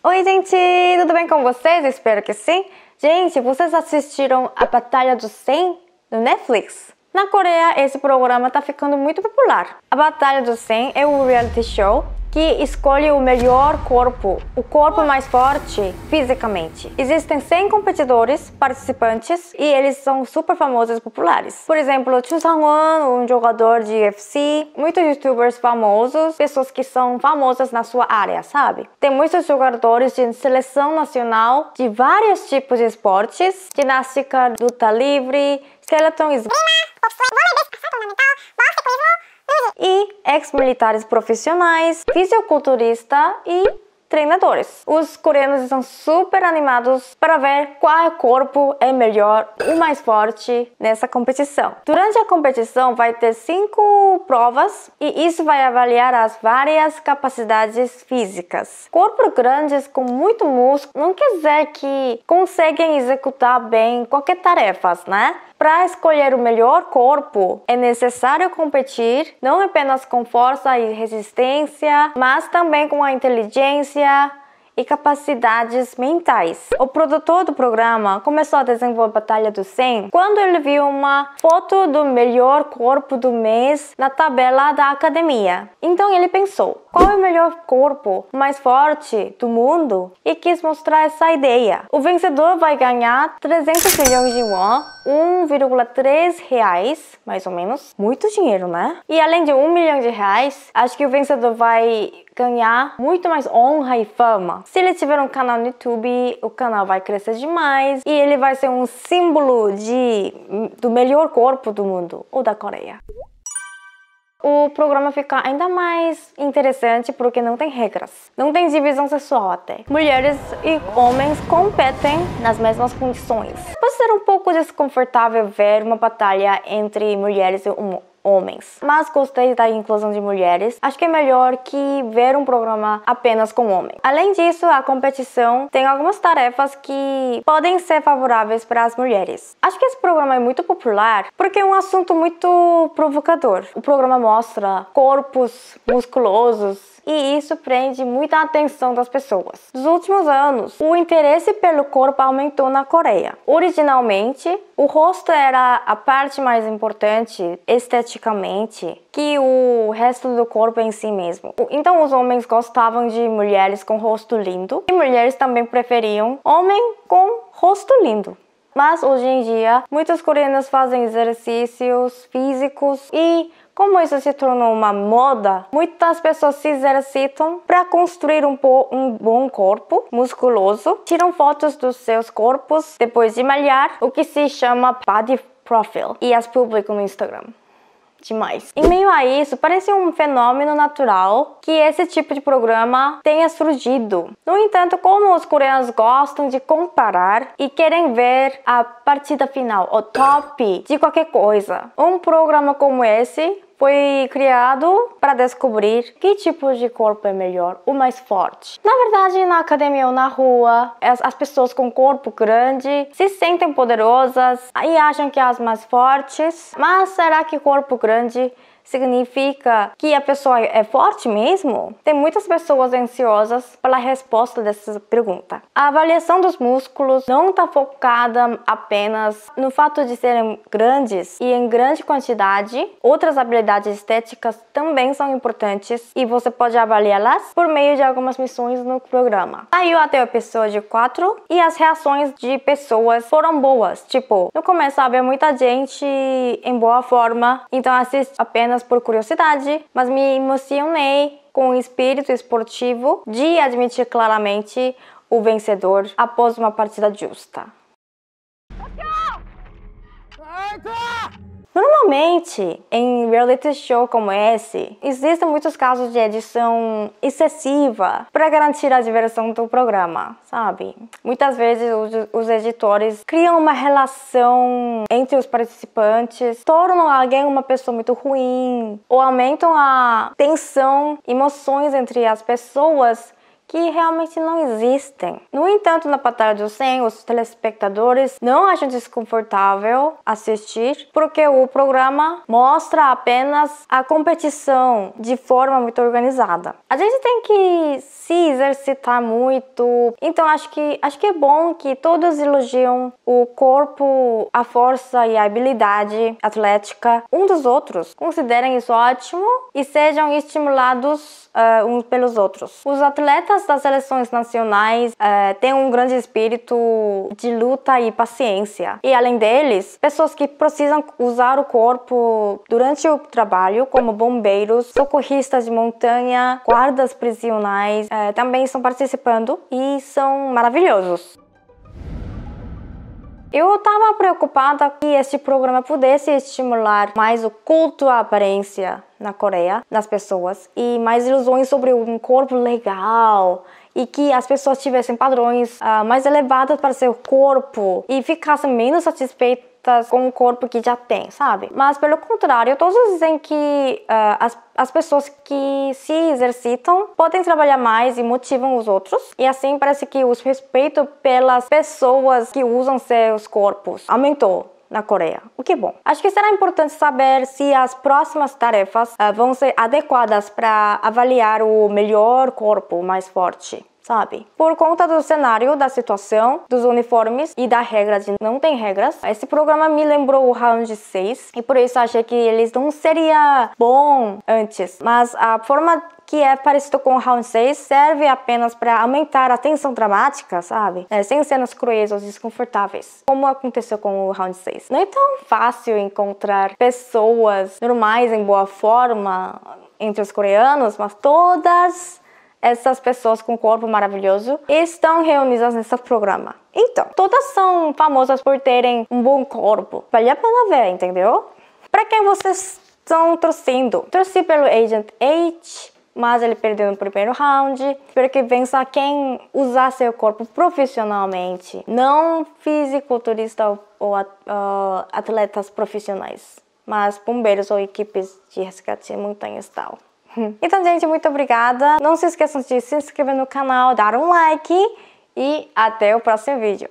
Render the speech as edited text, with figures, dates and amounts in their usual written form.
Oi, gente! Tudo bem com vocês? Espero que sim. Gente, vocês assistiram a Batalha dos 100 no Netflix? Na Coreia, esse programa tá ficando muito popular. A Batalha dos 100 é um reality show que escolhe o melhor corpo, o corpo mais forte fisicamente. Existem 100 competidores participantes e eles são super famosos e populares. Por exemplo, Chu Sang-won, um jogador de UFC, muitos youtubers famosos, pessoas que são famosas na sua área, sabe? Tem muitos jogadores de seleção nacional de vários tipos de esportes, ginástica, luta livre, skeleton, e ex-militares profissionais, fisiculturista e treinadores. Os coreanos estão super animados para ver qual corpo é melhor, o mais forte nessa competição. Durante a competição vai ter 5 provas e isso vai avaliar as várias capacidades físicas. Corpos grandes com muito músculo não quer dizer que conseguem executar bem qualquer tarefa, né? Para escolher o melhor corpo, é necessário competir não apenas com força e resistência, mas também com a inteligência e capacidades mentais. O produtor do programa começou a desenvolver a Batalha dos 100 quando ele viu uma foto do melhor corpo do mês na tabela da academia. Então ele pensou, qual é o melhor corpo mais forte do mundo? E quis mostrar essa ideia. O vencedor vai ganhar 300 milhões de won, 1,3 reais, mais ou menos. Muito dinheiro, né? E além de 1 milhão de reais, acho que o vencedor vai ganhar muito mais honra e fama. Se ele tiver um canal no YouTube, o canal vai crescer demais e ele vai ser um símbolo do melhor corpo do mundo ou da Coreia. O programa fica ainda mais interessante porque não tem regras, não tem divisão sexual até. Mulheres e homens competem nas mesmas condições. Pode ser um pouco desconfortável ver uma batalha entre mulheres e homens, mas gostei da inclusão de mulheres. Acho que é melhor que ver um programa apenas com homens. Além disso, a competição tem algumas tarefas que podem ser favoráveis para as mulheres. Acho que esse programa é muito popular porque é um assunto muito provocador. O programa mostra corpos musculosos e isso prende muita atenção das pessoas. Nos últimos anos, o interesse pelo corpo aumentou na Coreia. Originalmente, o rosto era a parte mais importante esteticamente que o resto do corpo em si mesmo. Então os homens gostavam de mulheres com rosto lindo e mulheres também preferiam homem com rosto lindo. Mas hoje em dia, muitos coreanos fazem exercícios físicos e como isso se tornou uma moda, muitas pessoas se exercitam para construir um bom corpo musculoso, tiram fotos dos seus corpos depois de malhar, o que se chama body profile, e as publicam no Instagram. Demais. Em meio a isso, parece um fenômeno natural que esse tipo de programa tenha surgido. No entanto, como os coreanos gostam de comparar e querem ver a partida final, o top de qualquer coisa, um programa como esse foi criado para descobrir que tipo de corpo é melhor, o mais forte. Na verdade, na academia ou na rua, as pessoas com corpo grande se sentem poderosas e acham que as mais fortes. Mas será que corpo grande significa que a pessoa é forte mesmo? Tem muitas pessoas ansiosas pela resposta dessa pergunta. A avaliação dos músculos não está focada apenas no fato de serem grandes e em grande quantidade. Outras habilidades estéticas também são importantes e você pode avaliá-las por meio de algumas missões no programa. Saiu até o episódio 4 e as reações de pessoas foram boas. Tipo, no começo havia muita gente em boa forma, então assisti apenas por curiosidade, mas me emocionei com o espírito esportivo de admitir claramente o vencedor após uma partida justa. Normalmente, em reality show como esse, existem muitos casos de edição excessiva para garantir a diversão do programa, sabe? Muitas vezes os editores criam uma relação entre os participantes, tornam alguém uma pessoa muito ruim, ou aumentam a tensão, emoções entre as pessoas que realmente não existem. No entanto, na Batalha do 100, os telespectadores não acham desconfortável assistir, porque o programa mostra apenas a competição de forma muito organizada. A gente tem que se exercitar muito, então acho que é bom que todos elogiam o corpo, a força e a habilidade atlética um dos outros, considerem isso ótimo e sejam estimulados uns pelos outros. Os atletas das seleções nacionais têm um grande espírito de luta e paciência. E além deles, pessoas que precisam usar o corpo durante o trabalho, como bombeiros, socorristas de montanha, guardas prisionais, também estão participando e são maravilhosos. Eu estava preocupada que este programa pudesse estimular mais o culto à aparência na Coreia, nas pessoas, e mais ilusões sobre um corpo legal, e que as pessoas tivessem padrões mais elevados para seu corpo e ficassem menos satisfeitas com o corpo que já tem, sabe? Mas pelo contrário, todos dizem que as pessoas que se exercitam podem trabalhar mais e motivam os outros, e assim parece que o respeito pelas pessoas que usam seus corpos aumentou na Coreia, o que é bom. Acho que será importante saber se as próximas tarefas vão ser adequadas para avaliar o melhor corpo mais forte, sabe? Por conta do cenário, da situação, dos uniformes e da regra de não tem regras, esse programa me lembrou o Round 6 e por isso achei que eles não seria bom antes, mas a forma que é parecido com o Round 6 serve apenas para aumentar a tensão dramática, sabe? Sem cenas cruéis ou desconfortáveis, como aconteceu com o Round 6. Não é tão fácil encontrar pessoas normais em boa forma entre os coreanos, mas todas essas pessoas com corpo maravilhoso estão reunidas nesse programa. Então, todas são famosas por terem um bom corpo. Vale a pena ver, entendeu? Para quem vocês estão torcendo? Torci pelo Agent H, mas ele perdeu no primeiro round. Espero que vença quem usar seu corpo profissionalmente, não fisiculturista ou atletas profissionais, mas bombeiros ou equipes de resgate em montanhas e tal. Então, gente, muito obrigada. Não se esqueçam de se inscrever no canal, dar um like e até o próximo vídeo.